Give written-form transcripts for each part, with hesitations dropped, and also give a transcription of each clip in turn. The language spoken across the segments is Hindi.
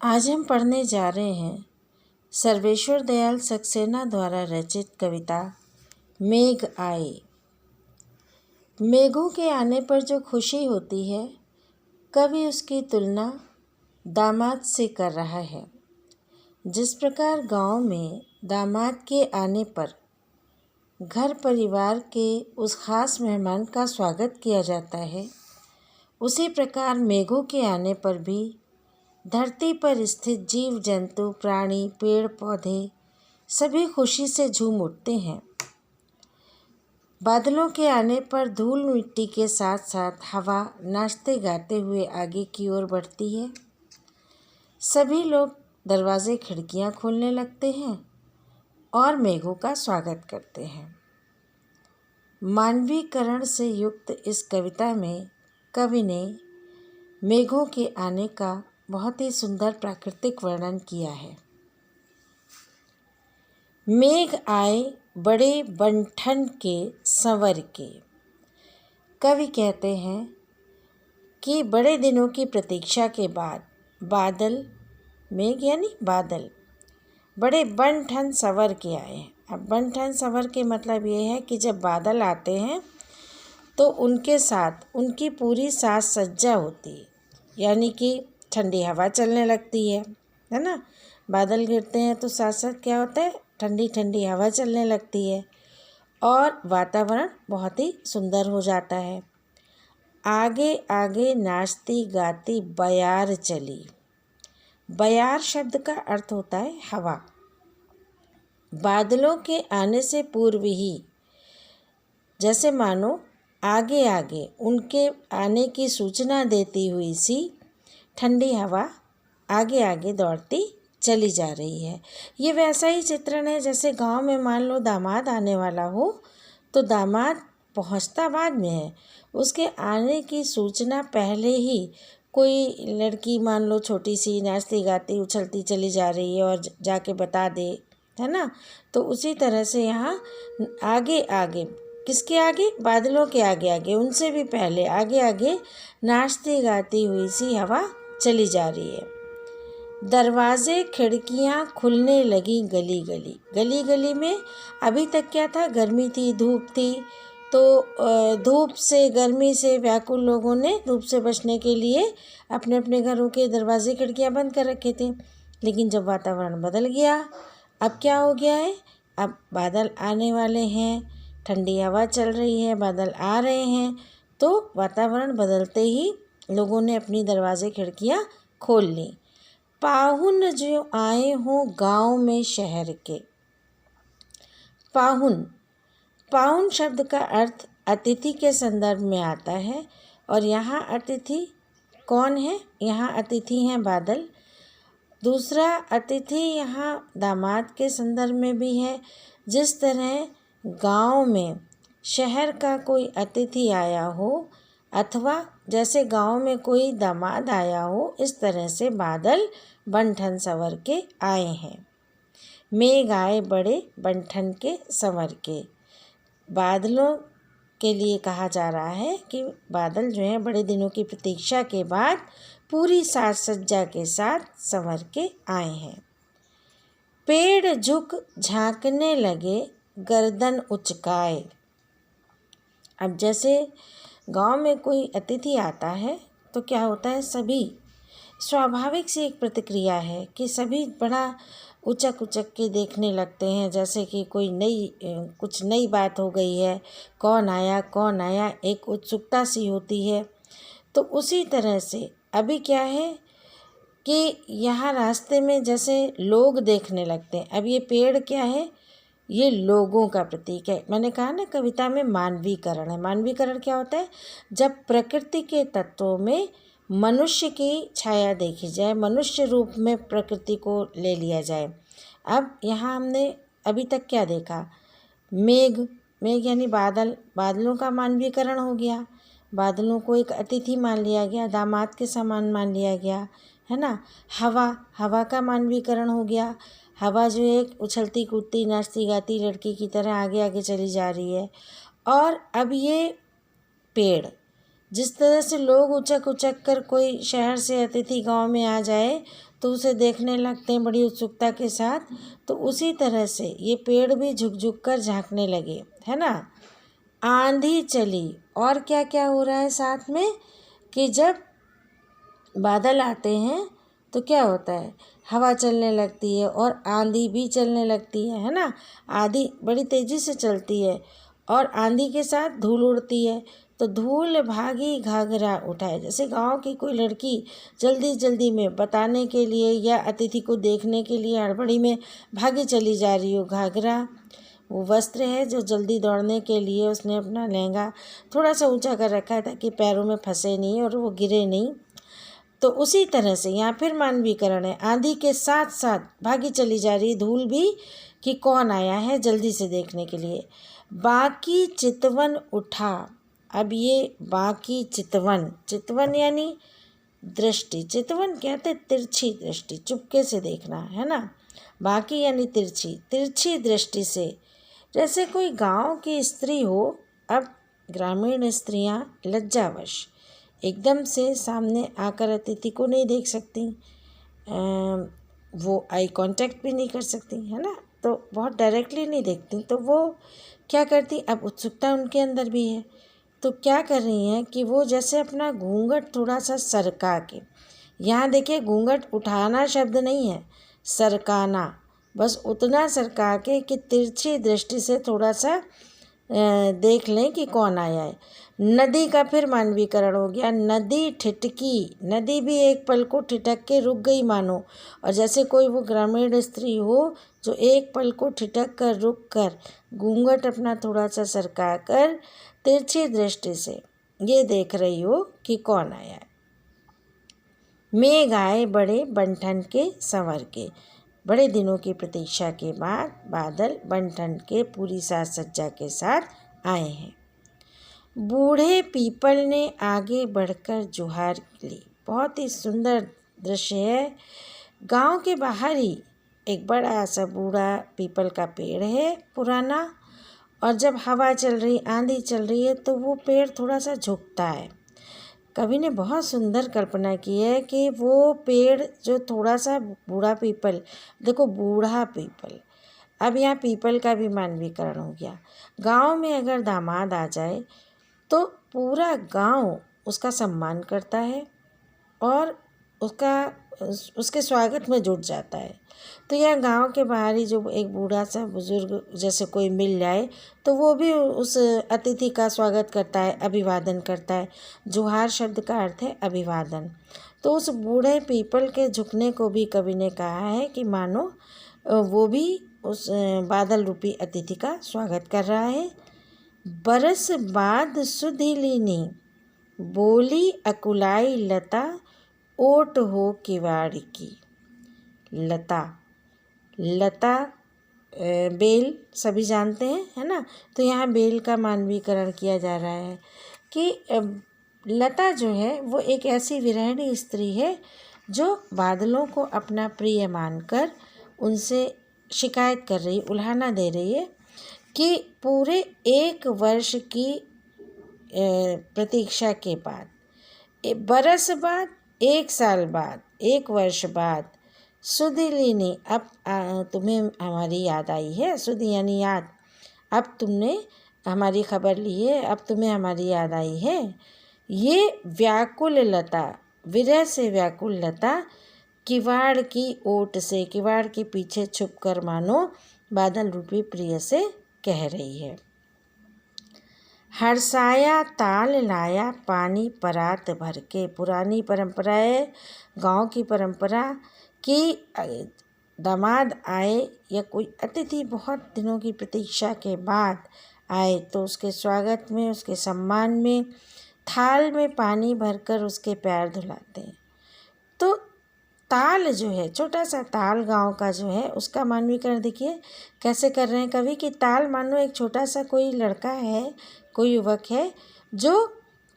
आज हम पढ़ने जा रहे हैं सर्वेश्वर दयाल सक्सेना द्वारा रचित कविता मेघ आए। मेघों के आने पर जो खुशी होती है, कवि उसकी तुलना दामाद से कर रहा है। जिस प्रकार गांव में दामाद के आने पर घर परिवार के उस खास मेहमान का स्वागत किया जाता है, उसी प्रकार मेघों के आने पर भी धरती पर स्थित जीव जंतु, प्राणी, पेड़ पौधे सभी खुशी से झूम उठते हैं। बादलों के आने पर धूल मिट्टी के साथ साथ हवा नाचते गाते हुए आगे की ओर बढ़ती है। सभी लोग दरवाजे खिड़कियां खोलने लगते हैं और मेघों का स्वागत करते हैं। मानवीकरण से युक्त इस कविता में कवि ने मेघों के आने का बहुत ही सुंदर प्राकृतिक वर्णन किया है। मेघ आए बड़े बन-ठन के संवर के। कवि कहते हैं कि बड़े दिनों की प्रतीक्षा के बाद बादल, मेघ यानी बादल, बड़े बन-ठन संवर के आए हैं। अब बन-ठन संवर के मतलब ये है कि जब बादल आते हैं तो उनके साथ उनकी पूरी साज सज्जा होती है, यानी कि ठंडी हवा चलने लगती है ना। बादल गिरते हैं तो साथ साथ क्या होता है, ठंडी ठंडी हवा चलने लगती है और वातावरण बहुत ही सुंदर हो जाता है। आगे आगे नाचती गाती बयार चली। बयार शब्द का अर्थ होता है हवा। बादलों के आने से पूर्व ही जैसे मानो आगे आगे उनके आने की सूचना देती हुई सी ठंडी हवा आगे आगे दौड़ती चली जा रही है। ये वैसा ही चित्रण है जैसे गांव में मान लो दामाद आने वाला हो तो दामाद पहुंचता बाद में है, उसके आने की सूचना पहले ही कोई लड़की मान लो छोटी सी नाचती गाती उछलती चली जा रही है और जाके बता दे, है ना। तो उसी तरह से यहाँ आगे आगे, किसके आगे, बादलों के आगे आगे, उनसे भी पहले आगे आगे नाचती गाती हुई सी हवा चली जा रही है। दरवाजे खिड़कियां खुलने लगी गली गली। गली गली में अभी तक क्या था, गर्मी थी, धूप थी, तो धूप से गर्मी से व्याकुल लोगों ने धूप से बचने के लिए अपने अपने घरों के दरवाजे खिड़कियां बंद कर रखे थे। लेकिन जब वातावरण बदल गया, अब क्या हो गया है, अब बादल आने वाले हैं, ठंडी हवा चल रही है, बादल आ रहे हैं, तो वातावरण बदलते ही लोगों ने अपनी दरवाजे खिड़कियां खोल ली। पाहुन जो आए हों गांव में शहर के। पाहुन, पाहुन शब्द का अर्थ अतिथि के संदर्भ में आता है और यहाँ अतिथि कौन है, यहाँ अतिथि हैं बादल। दूसरा अतिथि यहाँ दामाद के संदर्भ में भी है। जिस तरह गांव में शहर का कोई अतिथि आया हो अथवा जैसे गांव में कोई दामाद आया हो, इस तरह से बादल बन-ठन संवर के आए हैं। मेघ आए बड़े बन-ठन के संवर के। बादलों के लिए कहा जा रहा है कि बादल जो हैं बड़े दिनों की प्रतीक्षा के बाद पूरी साज सज्जा के साथ संवर के आए हैं। पेड़ झुक झांकने लगे गर्दन उचकाए। अब जैसे गांव में कोई अतिथि आता है तो क्या होता है, सभी स्वाभाविक सी एक प्रतिक्रिया है कि सभी बड़ा उचक उचक के देखने लगते हैं, जैसे कि कोई कुछ नई बात हो गई है, कौन आया, एक उत्सुकता सी होती है। तो उसी तरह से अभी क्या है कि यहाँ रास्ते में जैसे लोग देखने लगते हैं। अब ये पेड़ क्या है, ये लोगों का प्रतीक है। मैंने कहा ना कविता में मानवीकरण है। मानवीकरण क्या होता है, जब प्रकृति के तत्वों में मनुष्य की छाया देखी जाए, मनुष्य रूप में प्रकृति को ले लिया जाए। अब यहाँ हमने अभी तक क्या देखा, मेघ, मेघ यानी बादल, बादलों का मानवीकरण हो गया। बादलों को एक अतिथि मान लिया गया, दामाद के समान मान लिया गया, है ना। हवा, हवा का मानवीकरण हो गया। हवा जो एक उछलती कूदती नाचती गाती लड़की की तरह आगे आगे चली जा रही है। और अब ये पेड़, जिस तरह से लोग उचक उचक कर, कोई शहर से अतिथि गांव में आ जाए तो उसे देखने लगते हैं बड़ी उत्सुकता के साथ। तो उसी तरह से ये पेड़ भी झुक झुक कर झांकने लगे, है ना। आंधी चली, और क्या क्या हो रहा है साथ में कि जब बादल आते हैं तो क्या होता है, हवा चलने लगती है और आंधी भी चलने लगती है ना। आंधी बड़ी तेज़ी से चलती है और आंधी के साथ धूल उड़ती है। तो धूल भागी घाघरा उठाए, जैसे गांव की कोई लड़की जल्दी जल्दी में बताने के लिए या अतिथि को देखने के लिए हड़बड़ी में भागी चली जा रही हो। घाघरा वो वस्त्र है जो जल्दी दौड़ने के लिए उसने अपना लहंगा थोड़ा सा ऊंचा कर रखा है ताकि पैरों में फंसे नहीं और वो गिरे नहीं। तो उसी तरह से यहाँ फिर मानवीकरण है, आंधी के साथ साथ भागी चली जा रही धूल भी कि कौन आया है जल्दी से देखने के लिए। बाकी चितवन उठा, अब ये बाकी चितवन, चितवन यानी दृष्टि, चितवन कहते तिरछी दृष्टि, चुपके से देखना, है ना। बाकी यानी तिरछी, तिरछी दृष्टि से, जैसे कोई गांव की स्त्री हो। अब ग्रामीण स्त्रियां लज्जावश एकदम से सामने आकर अतिथि को नहीं देख सकती, वो आई कांटेक्ट भी नहीं कर सकती, है ना। तो बहुत डायरेक्टली नहीं देखती, तो वो क्या करती, अब उत्सुकता उनके अंदर भी है, तो क्या कर रही हैं कि वो जैसे अपना घूंघट थोड़ा सा सरका के, यहाँ देखिए घूंघट उठाना शब्द नहीं है, सरकाना, बस उतना सरका के कि तिरछी दृष्टि से थोड़ा सा देख लें कि कौन आया है। नदी का फिर मानवीकरण हो गया, नदी ठिठकी, नदी भी एक पल को ठिठक के रुक गई मानो। और जैसे कोई वो ग्रामीण स्त्री हो जो एक पल को ठिठक कर रुक कर घूंघट अपना थोड़ा सा सरका कर तिरछी दृष्टि से ये देख रही हो कि कौन आया है। मेघ आए बड़े बन-ठन के संवर के, बड़े दिनों की प्रतीक्षा के बाद बादल बन-ठन के पूरी साज सज्जा के साथ आए हैं। बूढ़े पीपल ने आगे बढ़कर जुहार ली, बहुत ही सुंदर दृश्य है। गांव के बाहर ही एक बड़ा सा बूढ़ा पीपल का पेड़ है पुराना, और जब हवा चल रही, आंधी चल रही है तो वो पेड़ थोड़ा सा झुकता है। कवि ने बहुत सुंदर कल्पना की है कि वो पेड़ जो थोड़ा सा बूढ़ा पीपल, देखो बूढ़ा पीपल, अब यहाँ पीपल का भी मानवीकरण हो गया। गांव में अगर दामाद आ जाए तो पूरा गांव उसका सम्मान करता है और उसके स्वागत में जुट जाता है। तो यह गांव के बाहर ही जो एक बूढ़ा सा बुजुर्ग जैसे कोई मिल जाए तो वो भी उस अतिथि का स्वागत करता है, अभिवादन करता है। जुहार शब्द का अर्थ है अभिवादन। तो उस बूढ़े पीपल के झुकने को भी कवि ने कहा है कि मानो वो भी उस बादल रूपी अतिथि का स्वागत कर रहा है। बरस बाद सुधिलिनी, बोली अकुलाई लता, ओट हो किवाड़ की। लता, लता बेल सभी जानते हैं, है ना। तो यहाँ बेल का मानवीकरण किया जा रहा है कि लता जो है वो एक ऐसी विरहिणी स्त्री है जो बादलों को अपना प्रिय मानकर उनसे शिकायत कर रही, उल्हाना दे रही है कि पूरे 1 वर्ष की प्रतीक्षा के बाद, बरस बाद, 1 साल बाद, 1 वर्ष बाद, सुधिलिनी, अब तुम्हें हमारी याद आई है। सुधि यानी याद, अब तुमने हमारी खबर ली है, अब तुम्हें हमारी याद आई है। ये व्याकुल लता, विरह से व्याकुल लता, किवाड़ की ओट से, किवाड़ के पीछे छुपकर मानो बादल रूपी प्रिय से कह रही है। हरसाया ताल लाया पानी परात भर के, पुरानी परंपरा है, गांव की परंपरा कि दामाद आए या कोई अतिथि बहुत दिनों की प्रतीक्षा के बाद आए तो उसके स्वागत में, उसके सम्मान में थाल में पानी भरकर उसके पैर धुलाते हैं। तो ताल जो है, छोटा सा ताल गांव का जो है, उसका मानवीकरण देखिए कैसे कर रहे हैं कवि कि ताल मानो एक छोटा सा कोई लड़का है, कोई युवक है जो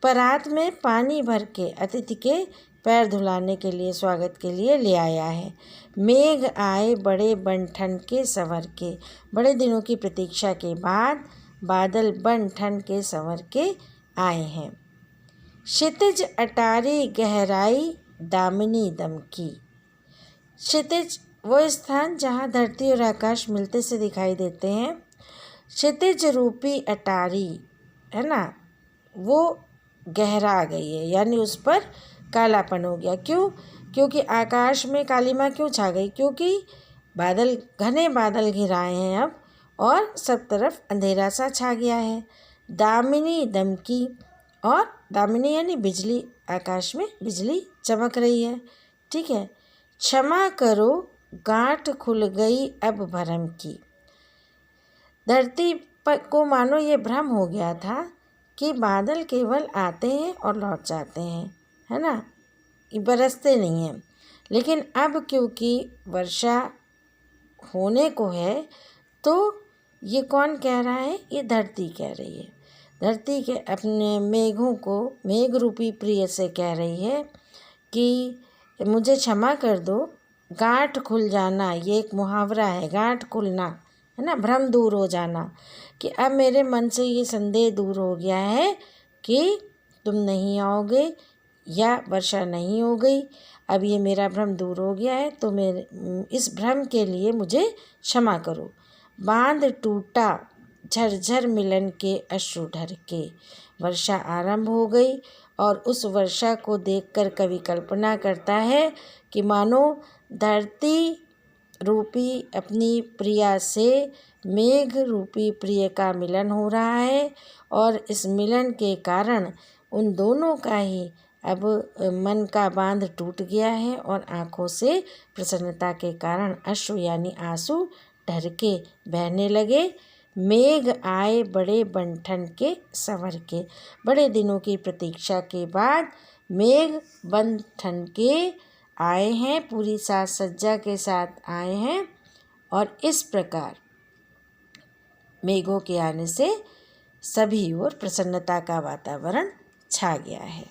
परात में पानी भर के अतिथि के पैर धुलाने के लिए, स्वागत के लिए ले आया है। मेघ आए बड़े बन ठन के संवर के, बड़े दिनों की प्रतीक्षा के बाद बादल बन ठन के संवर के आए हैं। क्षितिज अटारी गहराई दामिनी दमकी, क्षितिज वो स्थान जहाँ धरती और आकाश मिलते से दिखाई देते हैं। क्षितिज रूपी अटारी है ना, वो गहरा गई है, यानी उस पर कालापन हो गया। क्यों? क्योंकि आकाश में कालिमा क्यों छा गई? क्योंकि बादल, घने बादल घिराए हैं अब और सब तरफ अंधेरा सा छा गया है। दामिनी दमकी, और दामिनी यानी बिजली, आकाश में बिजली चमक रही है। ठीक है। क्षमा करो गांठ खुल गई अब भरम की। धरती पर को मानो ये भ्रम हो गया था कि बादल केवल आते हैं और लौट जाते हैं, है ना, ये बरसते नहीं हैं। लेकिन अब क्योंकि वर्षा होने को है तो ये कौन कह रहा है? ये धरती कह रही है। धरती के अपने मेघों को, मेघ रूपी प्रिय से कह रही है कि मुझे क्षमा कर दो, गांठ खुल जाना, ये एक मुहावरा है, गांठ खुलना है ना, भ्रम दूर हो जाना, कि अब मेरे मन से ये संदेह दूर हो गया है कि तुम नहीं आओगे या वर्षा नहीं हो गई। अब ये मेरा भ्रम दूर हो गया है, तो मेरे इस भ्रम के लिए मुझे क्षमा करो। बांध टूटा झरझर मिलन के अश्रु ढर के। वर्षा आरंभ हो गई और उस वर्षा को देखकर कवि कल्पना करता है कि मानो धरती रूपी अपनी प्रिया से मेघ रूपी प्रिय का मिलन हो रहा है और इस मिलन के कारण उन दोनों का ही अब मन का बांध टूट गया है और आँखों से प्रसन्नता के कारण अश्रु यानी आंसू ढर के बहने लगे। मेघ आए बड़े बंठन के संवर के। बड़े दिनों की प्रतीक्षा के बाद मेघ बंठन के आए हैं, पूरी साज सज्जा के साथ आए हैं और इस प्रकार मेघों के आने से सभी ओर प्रसन्नता का वातावरण छा गया है।